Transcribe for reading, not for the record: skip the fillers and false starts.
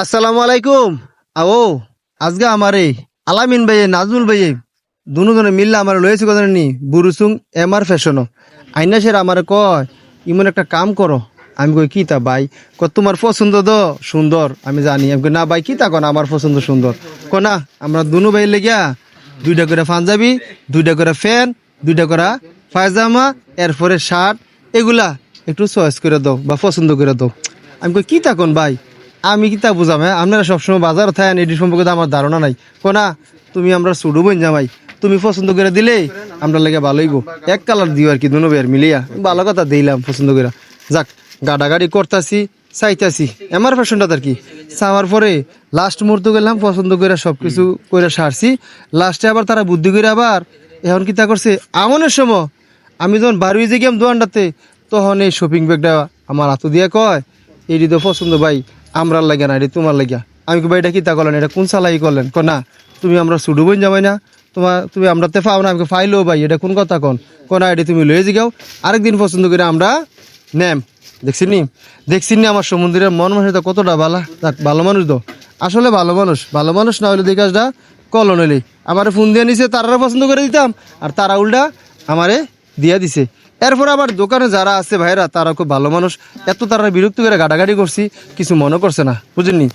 আসসালামু আলাইকুম। আও আজকে আমারে আলামিন ভাইয়ে নাজমুল ভাইয়ে দুজনে মিললে আমার লয়েছে কথা নি বুরুসুং এমআর ফ্যাশন আইনা সের আমার কয় ইমন একটা কাম করো। আমি কই কি তা ভাই তোমার পছন্দ তো সুন্দর আমি জানি। আমি কই না ভাই কি তা কন আমার পছন্দ সুন্দর না আমরা দুনু ভাই লেগিয়া দুইটা করে পাঞ্জাবি, দুইটা করে ফ্যান, দুইটা করে পায়জামা, এরপরে শার্ট এগুলা একটু চয়েস করে দাও বা পছন্দ করে দাও। আমি কই কি তা কন ভাই আমি কি তা বুঝাম? হ্যাঁ আপনারা সবসময় বাজার থাকেন এটি সম্পর্কে তো আমার ধারণা নাই। কোনা তুমি আমরা সুডু বইন জামাই তুমি পছন্দ করে দিলে আমরা লেগে ভালোইব এক কালার দিও আর কি দুনো বের মিলিয়া ভালো কথা দিলাম পছন্দ করে। যাক গাড়াগাড়ি করতাছি চাইতাছি আমার ফ্যাশনটা আর কি চাওয়ার পরে লাস্ট মুহূর্তে গেলাম পছন্দ করে সব কিছু করে সারছি। লাস্টে আবার তারা বুদ্ধি করে আবার এখন কি তা করছে আমনের সময় আমি যখন বাড়ি যে গেলাম দোকানটাতে তখন এই শপিং ব্যাগটা আমার হাতু দিয়ে কয় এটি তো পছন্দ ভাই আমরা লাগে না এটি তোমার লাগিয়া। আমি কি ভাই এটা কি তা করলেন এটা কোন সালাই করলেন না তুমি আমরা সুডু বইন যাবাই না তুমি আমরাতে পাও না আমাকে ফাইলো ভাই এটা কোন কথা না এটি তুমি লয়ে যাও আরেকদিন পছন্দ করে আমরা নেম। দেখছি নি আমার সমুদ্রের মন মানুষটা কতটা ভালো মানুষ তো আসলে ভালো মানুষ না হলে দেখে আসটা কলন হইলে আমার ফোন দিয়ে নিছে তারা পছন্দ করে দিতাম আর তারা উল্টা আমারে দিয়া দিছে। এরপর আবার দোকানে যারা আছে ভাইরা তারা খুব ভালো মানুষ এত তারা বিরক্ত করে গাড়াগাড়ি করছি কিছু মনে করছে না বুঝেননি।